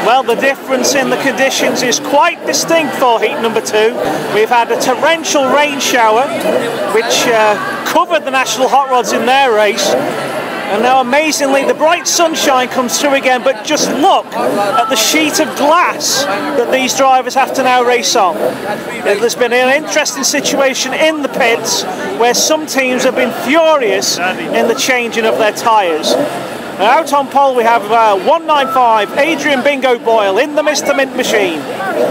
Well, the difference in the conditions is quite distinct for heat number 2. We've had a torrential rain shower, which covered the National Hot Rods in their race. And now, amazingly, the bright sunshine comes through again, but just look at the sheet of glass that these drivers have to now race on. There's been an interesting situation in the pits where some teams have been furious in the changing of their tyres. Out on pole we have 195, Adrian Bingo Boyle in the Mr. Mint machine.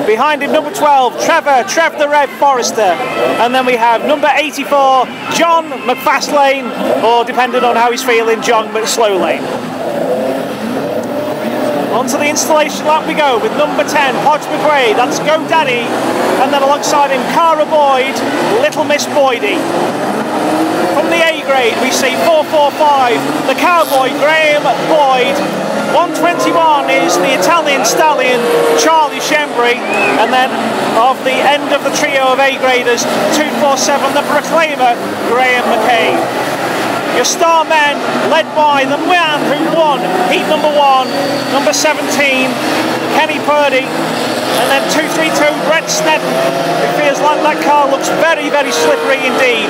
Behind him number 12, Trev the Rev Forrester. And then we have number 84, John McFastlane, or depending on how he's feeling, John McSlowlane. On to the installation lap we go with number 10, Hodge McRae, that's Go Daddy. And then alongside him, Cara Boyd, Little Miss Boydie. From the A grade we see 445, the Cowboy Graham Boyd. 121 is the Italian stallion Charlie Shembry, and then of the end of the trio of A graders 247, the Proclaimer Graham McCabe. Your star men led by the man who won heat number 1, number 17, Kenny Purdy. And then 232, Brett Snedden. It feels like that car looks very, very slippery indeed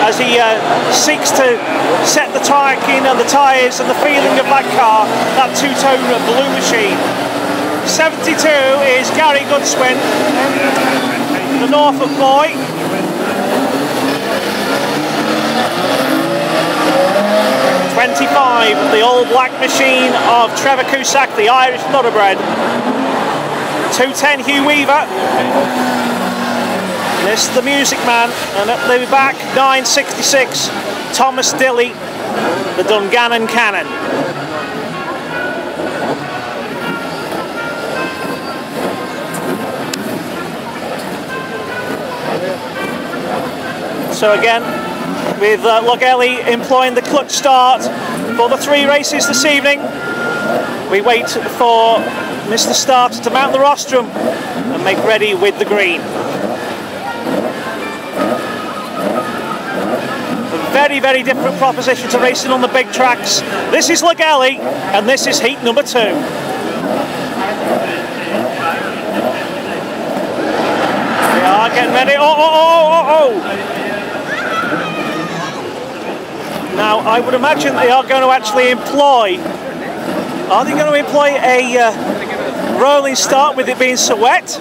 as he seeks to set the tyre-king and the tyres and the feeling of that car, that two-tone blue machine. 72 is Gary Goodswin, the Norfolk boy. 25, the all-black machine of Trevor Cusack, the Irish thoroughbred. 210 Hugh Weaver, this the Music Man, and at the back 966 Thomas Dilley, the Dungannon Cannon. So again, with Lochgelly employing the clutch start for the 3 races this evening, we wait for Mr. Starter to mount the rostrum and make ready with the green. A very, very different proposition to racing on the big tracks. This is Lochgelly and this is heat number 2. They are getting ready. Oh. Now, I would imagine they are going to actually employ... Are they going to employ a rolling start with it being so wet?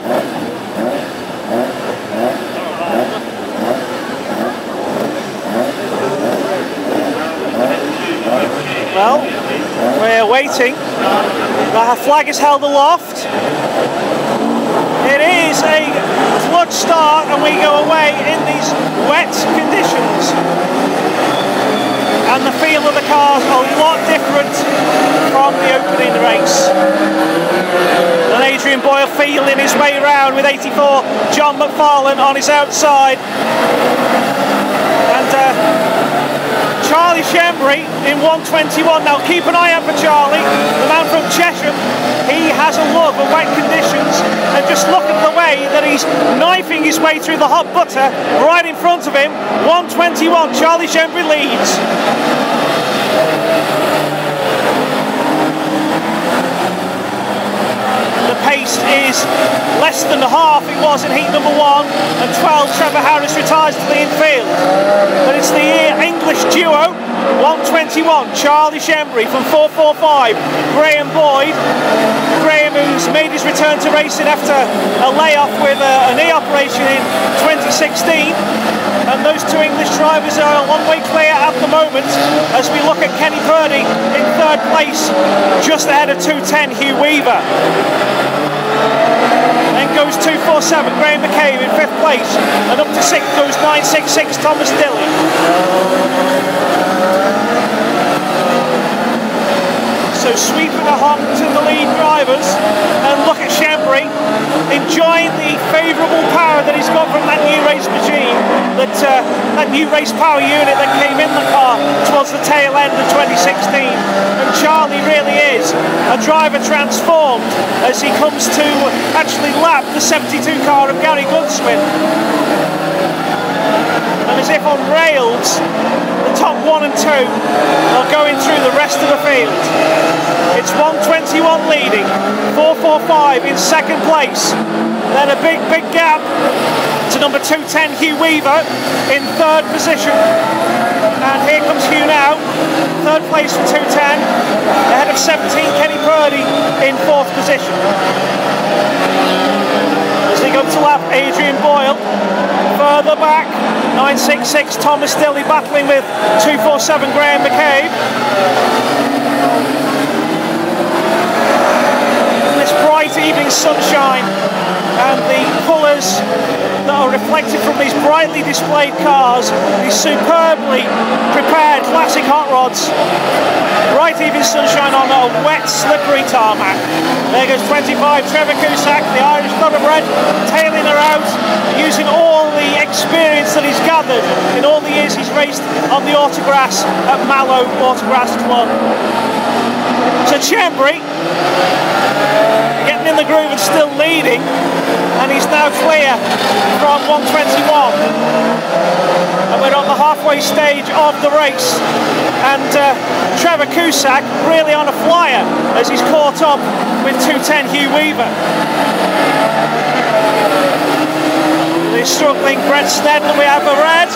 Well, we're waiting. The flag is held aloft. It is a clutch start and we go away in these wet conditions. And the feel of the car's a lot different from the opening race. And Adrian Boyle feeling his way around with 84 John McFarlane on his outside. And Charlie Shembry in 121. Now keep an eye out for Charlie, the man from Chesham. He has a love of wet conditions, and just look at the way that he's knifing his way through the hot butter right in front of him. 121, Charlie Shembry leads. The pace is less than half it was in heat number 1, and 12 Trevor Harris retires to the infield. But it's the English duo, 121 Charlie Shembry from 445 Graham Boyd. Graham, who's made his return to racing after a layoff with a knee operation in 2016. And those 2 English drivers are a long way clear at the moment as we look at Kenny Purdy in 3rd place, just ahead of 210 Hugh Weaver. Then goes 247 Graham McCabe in 5th place, and up to 6th goes 966 Thomas Dilley. So sweeping a honk to the lead drivers, and look at Shembry enjoying the favourable power that he's got from that new race machine, that new race power unit that came in the car towards the tail end of 2016. And Charlie really is a driver transformed as he comes to actually lap the 72 car of Gary Goodswin. And as if on rails, the top 1 and 2 are going through the rest of the field. It's 121 leading. 2:45 in second place. Then a big gap to number 210 Hugh Weaver in third position. And here comes Hugh now, third place from 210, ahead of 17 Kenny Purdy in fourth position. As they go to lap, Adrian Boyle further back, 966 Thomas Dilly battling with 247 Graham McCabe. This bright evening sunshine and the colours that are reflected from these brightly displayed cars, these superbly prepared classic hot rods. Bright evening sunshine on a wet, slippery tarmac. There goes 25, Trevor Cusack, the Irish thoroughbred, tailing her out, using all the experience that he's gathered in all the years he's raced on the autograss at Mallow Autograss Club. So Chembry getting in the groove and still leading, and he's now clear from 121. And we're on the halfway stage of the race, and Trevor Cusack really on a flyer as he's caught up with 210 Hugh Weaver. The struggling Brett Snedden, we have a red.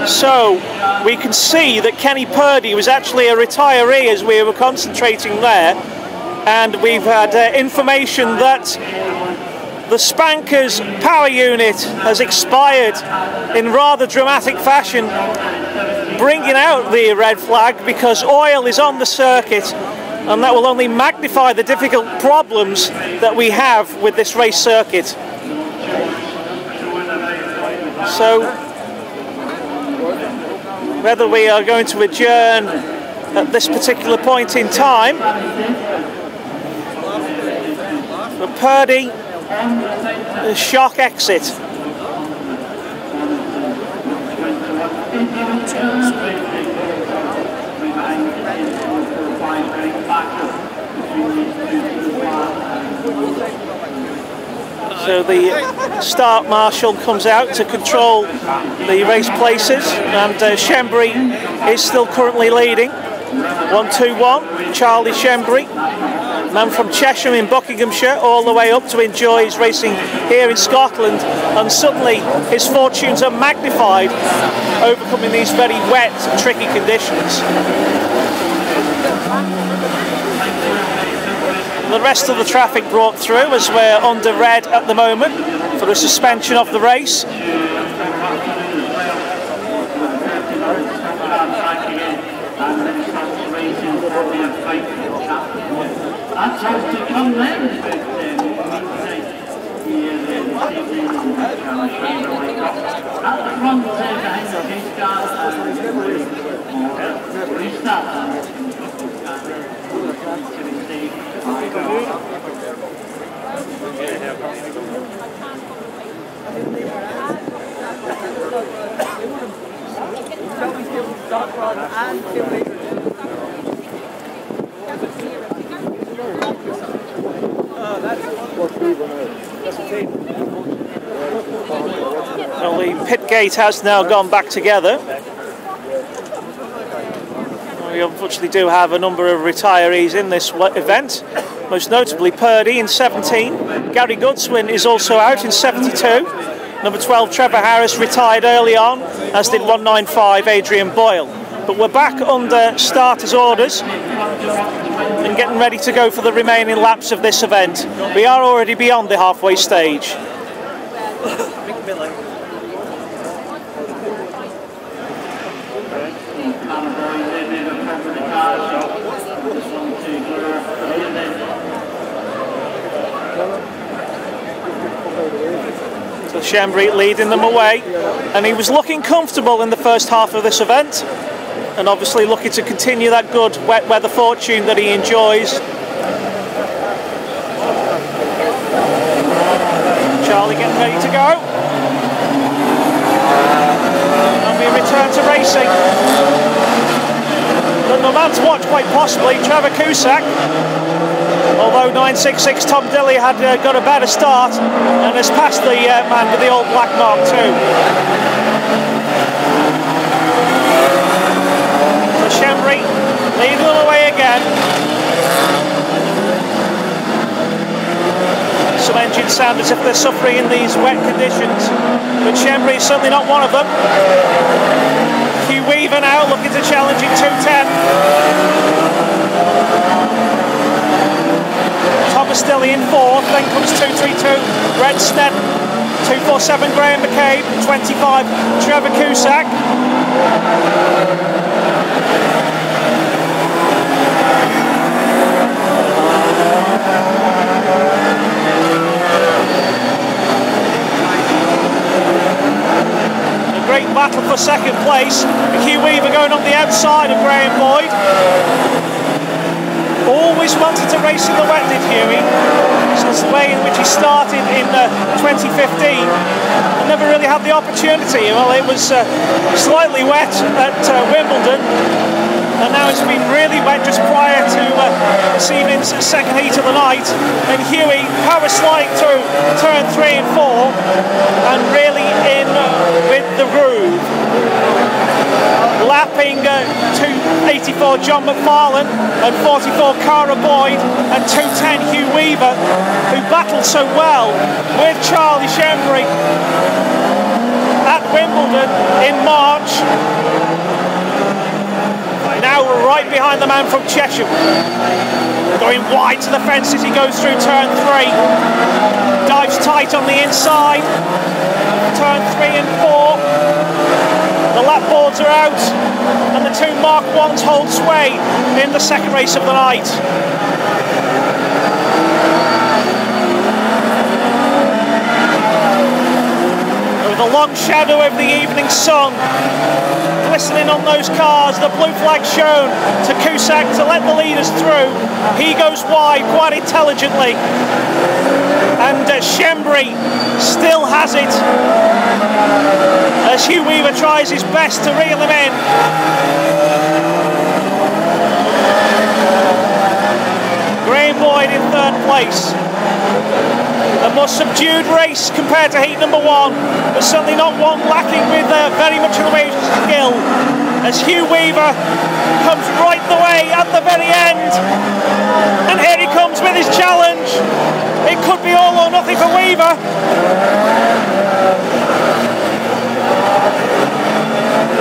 So we can see that Kenny Purdy was actually a retiree as we were concentrating there, and we've had information that the Spanker's power unit has expired in rather dramatic fashion, bringing out the red flag because oil is on the circuit, and that will only magnify the difficult problems that we have with this race circuit. So whether we are going to adjourn at this particular point in time, but Purdy, a shock exit. So the start marshal comes out to control the race places, and Chembry is still currently leading. 1-2-1, Charlie Chembry, man from Chesham in Buckinghamshire, all the way up to enjoy his racing here in Scotland, and suddenly his fortunes are magnified, overcoming these very wet, tricky conditions. The rest of the traffic brought through as we're under red at the moment for the suspension of the race. Well, the pit gate has now gone back together. We unfortunately do have a number of retirees in this event, most notably Purdy in 17. Gary Goodswin is also out in 72. Number 12 Trevor Harris retired early on, as did 195 Adrian Boyle. But we're back under starters' orders and getting ready to go for the remaining laps of this event. We are already beyond the halfway stage. So Chembry leading them away, and he was looking comfortable in the first half of this event, and obviously looking to continue that good wet weather fortune that he enjoys. Charlie getting ready to go, and we return to racing. The man to watch quite possibly, Trevor Cusack, although 966 Tom Dilly had got a better start and has passed the man with the old black Mark II. sound as if they're suffering in these wet conditions, but Chembry is certainly not one of them. Hugh Weaver now looking to challenge in 2:10. Thomas Dilly in 4th, then comes 2:32 Brett Snedden, 2:47 Graham McCabe, 25 Trevor Cusack. A great battle for second place. Hugh Weaver going on the outside of Graham Boyd. Always wanted to race in the wet, did Hughie, since the way in which he started in 2015. And never really had the opportunity. Well, it was slightly wet at Wimbledon, and now it's been really wet just prior to this evening's second heat of the night. And Hughie power sliding through turn 3 and 4, and really in with the groove. Lapping 2:84 John McFarlane and 44 Cara Boyd and 2:10 Hugh Weaver, who battled so well with Charlie Chembry at Wimbledon in March. Now right behind the man from Cheshire, going wide to the fence as he goes through turn 3, dives tight on the inside, turn 3 and 4. The lap boards are out, and the two Mark 1s hold sway in the second race of the night. With a long shadow over the evening sun glistening on those cars, the blue flag shown to Cusack to let the leaders through. He goes wide quite intelligently, and Chembry still has it as Hugh Weaver tries his best to reel him in. Graham Boyd in 3rd place. A more subdued race compared to heat number 1, but certainly not one lacking with very much in the way of skill, as Hugh Weaver comes right the way at the very end, and here he comes with his challenge. It could be all or nothing for Weaver.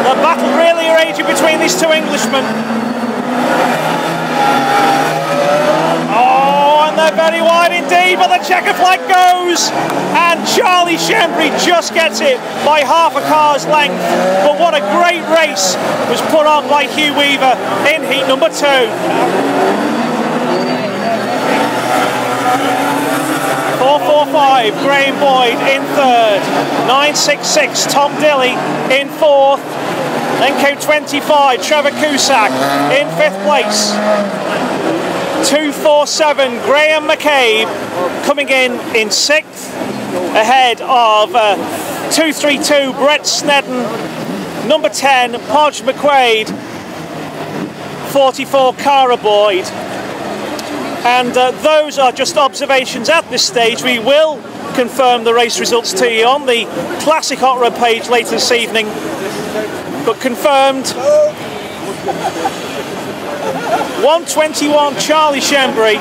The battle really raging between these two Englishmen. Oh, and they're very wide indeed, but the checker flag goes, and Charlie Chembry just gets it by half a car's length. But what a great race was put on by Hugh Weaver in heat number 2. 4:45 Graham Boyd in 3rd, 9:66 Tom Dilly in 4th, then came 25 Trevor Cusack in 5th place. 2:47 Graham McCabe coming in 6th, ahead of 2:32 Brett Snedden, number 10 Podge McQuaid, 44 Cara Boyd. And those are just observations at this stage. We will confirm the race results to you on the Classic Hot Rod page later this evening, but confirmed 1:21 Charlie Chembry,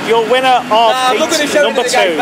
your winner of heat number 2.